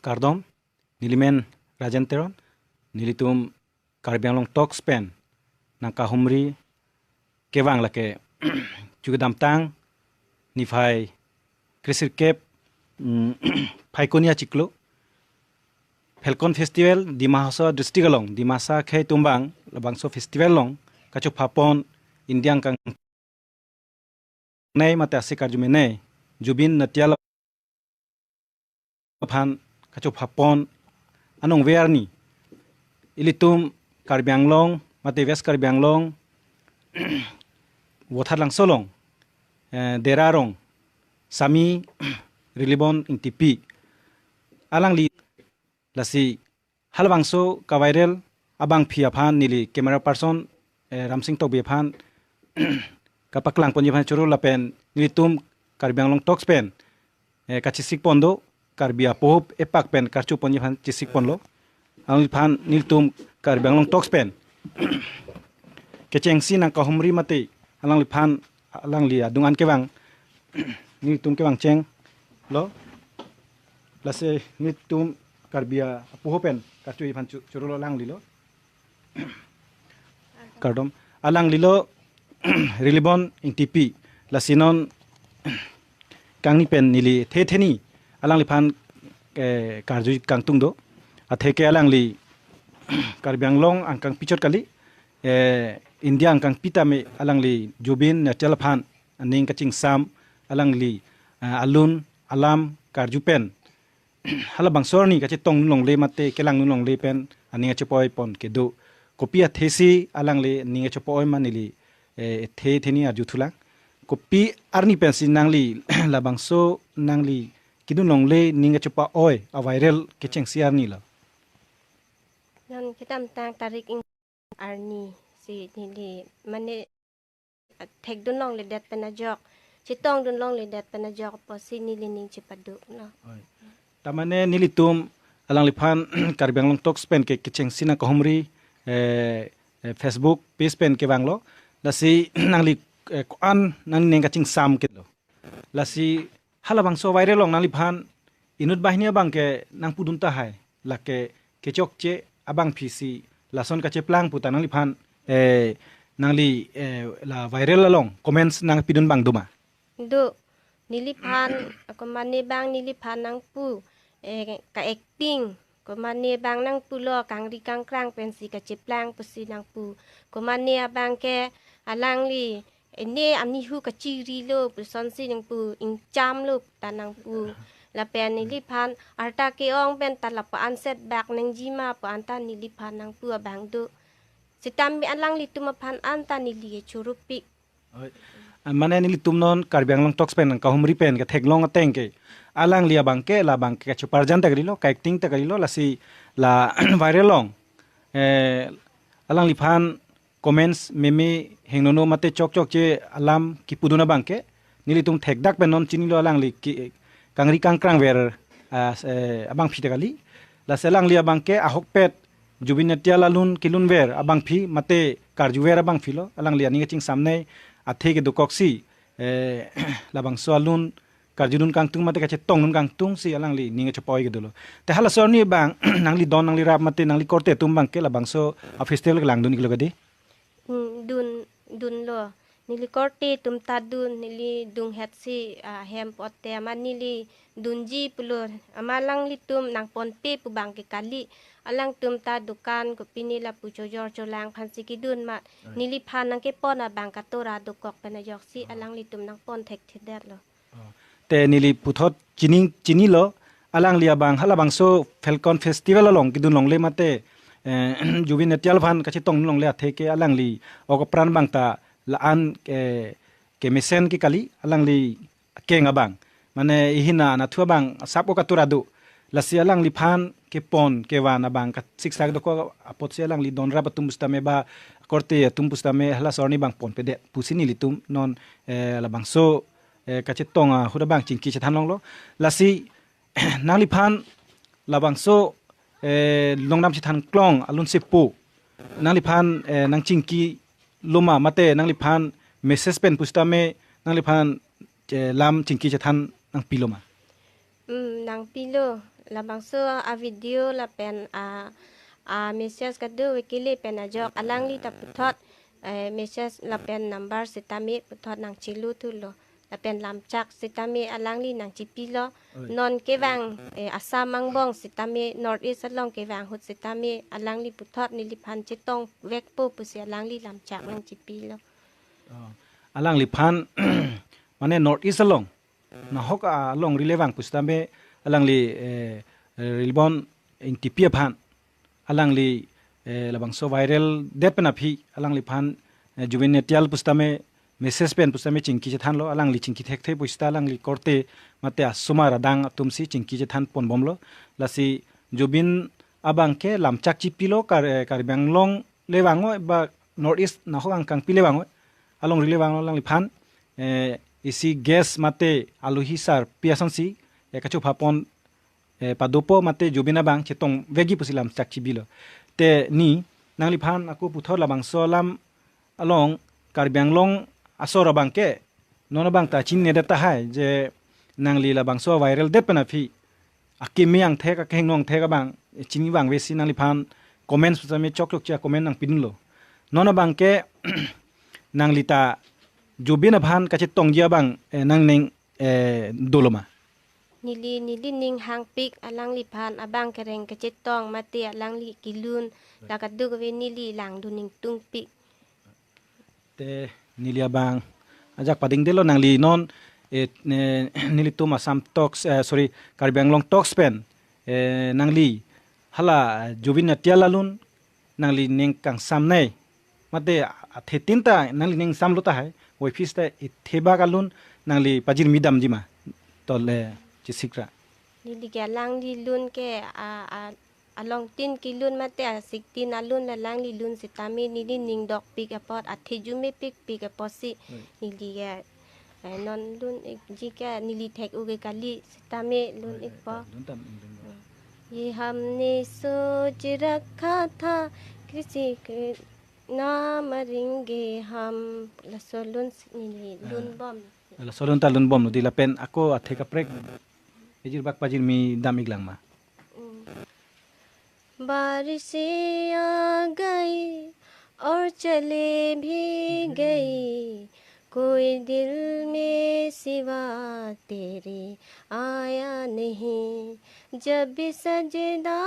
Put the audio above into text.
kardom nilimen rajanteron nilitum karbianglong tok spen nang kahumri kewang lake juga damtang ni phai krisir kep phaikonia chiklo Falcon Festival di Mahasa District long di masa khay tumbang labangso festival long kacho phapon indiang kang nei mate ase karjumene jubin natyal phan kacho phapon anong verni ilitum karbianglong mate ves karbianglong wothar lang solong derarong sami rilibon intipi alang li lasi halbangso ka viral abang phia phan nili camera person ramsing tok be phan kapaklang ponji phan churu lapen nilitum karbianglong tok spen kachisik pondo karbia pohop epak pen karchu ponji phan chisik ponlo ang phan nilitum karbianglong tok spen kechengsi nang kahumri mate alang li phan alang li adungan kewang nilitum kewang cheng lo lase nilitum karbia pohopen karchu phan churu lo lang lilo kardom alang lilo rilibon intipi lasinon kangni pen nili theni alang li phan karju kangtung do atheke alang li karbianglong angkang pichot kali india angkang pita me alang li jubin natal phan aning kaching sam alang li alun alam karju pen hala bangsorni kache tong nulong le mate kelang nulong le pen aning achepoi pon kedo kopia thesi alang le ninge chepoi manili theni ajuthula kopi arni pensi nangli labangso nangli kidun longle ninga chopa oi a viral kecheng siar ni la nan kitam tang tarik ing arni si nili mane thek dun long le dat penajok chitong dun long le dat penajok po si nili ning chipadu no tamane nilitum alang liphan karbianglong tok spen ke kecheng sina kohumri Facebook page pen ke banglo lasi nangli an nang nenga ching sam ke lo lasi halabang so viral long nangli phan inut bahnia bang ke nang pudun ta hai lake kechok che abang phisi lason ka che plang puta nangli phan nangli la viral long comments nang pidun bang duma do niliphan ako mani bang niliphan nang pu ka acting ko mani bang nang pu lo kang ri kang krang pensi ka che plang pusi nang pu ko mani abang ke alang li ene amni hu ka chiri lo puson si nang pu ing cham lo tanang pu la pen niliphan arta ke ong pen tala pa anset back nang jima pa anta niliphan nang pu abang do sitam bi alang li tumaphan anta nili churupi mane nilitum non karbianglong tok spen ka humri pen ka theklong ateng ke alang lia bangke la bangke ka chupar jan tagrilo ka acting tagrilo lasi la viral long alang liphan comments meme hengnono mate chok chok che alam ki puduna bangke nilitum thekdak pen non chinilo alang li kangri kangkrang ver abang phi tagali la selang lia bangke ahok pet jubinatia lalun kilun ver abang phi mate karju ver abang philo alang lia ninga ching samne athe ke dukoksi labang soalun karjunun kangtung mate kache tong nun kangtung si alang li ninga chopoi gedolo te hala sorni bang nangli don nangli rap mate nangli korte tumbang ke labang so a festival ke langdun iklo gadi dun lo nili korte tum tadun nili dung hetsi hem pote ama nili dunji pulo amalang li tum nang ponpe pu bang ke kali alang tum ta dukan ko pinila pu chojor cholang phan sikidun ma nili phan nang ke pon bang katora dukok penajok si alang li tum nang pon thek thidat lo te nili puthot chini lo alang lia bang hala bang so Falcon Festival long kidun long le mate jubin netial phan kachi tong long le athe ke alang li ok pran bang ta la an ke mesen ki kali alang li ke ngabang mane ihina na thua bang sapo katura du lasi alang li phan ke pon ke wana bang ka siksak doko apot se alang li don ra batum bustame ba korte tum bustame hala sorni bang pon pede pusini litum non la bang so kache tonga huda bang chingki chathan long lo lasi nang li phan la bang so longnam chathan klong alun sepu nang li phan nang chingki luma mate nang li phan message pen pustame nang li phan lam chingki chathan nang piloma nang pilo labang so a video la pen a message kadu wikili pen a jok alang li ta puthot message la pen number sitami puthot nang chilu tu lo la pen lam chak sitami alang li nang chipi lo non ke wang asam mangbong sitami north east long ke wang hut sitami alang li puthot ni li phan chitong vek po pusi alang li lam chak nang chipi lo alang li phan mane north east along na hok along rilewang pustame alang li rilbon intipia phan alang li labang so viral depena phi alang li phan juven netial pustame message pen pustame chingki je than lo alang li chingki thek thei pusta alang li korte mate asuma radang tumsi chingki je than pon bomlo lasi jubin abang ke lamchak chi pilo kar banglong lewango ba north east na hok ang kang pilewango along rilewang alang li phan isi gas mate aluhi sar piasan si kachu phapon padopo mate jubina bang chetong vegi pusilam chakchi bilo te ni nangli phan aku puthor labang solam along karbianglong asora bangke nono bang ta chin ne data hai je nangli labang so viral det pana phi akimiang the ka kengnong the ka bang chini bang wesi nangli phan comments pusame chok chok cha comment nang pinlo nono bangke nangli ta jubina phan ka chetong jia bang nang ning doloma nili ning hang pik alang li phan abang kereng kecetong mati alang li kilun la kadu we nili lang du ning tung pik te nili abang ajak pading delo nang li non nili tuma sam talks sorry karbianglong talks pen nang li hala jubina tialalun nang li ning kang sam nei mate thetinta nang li ning sam lota hai oi fista theba kalun nang li pajir midam jima tole chisikra nili ga lang li lun ke along tin kilun mate a 16 alun la lang li lun sitami nili ning dok pik apot athejume pik aposi nili ga non lun jika nili thek uge kali sitami lun ikpo ये हमने सोच रखा था किसी के ना मरेंगे हम लसोलुन nili lun bom la solon ta lun bom no dila pen ako athe ka prek ejir bak pajir mi damig lang ma बारिशें आ गई और चले भी गई कोई दिल में सिवा तेरे आया नहीं जब भी सजदा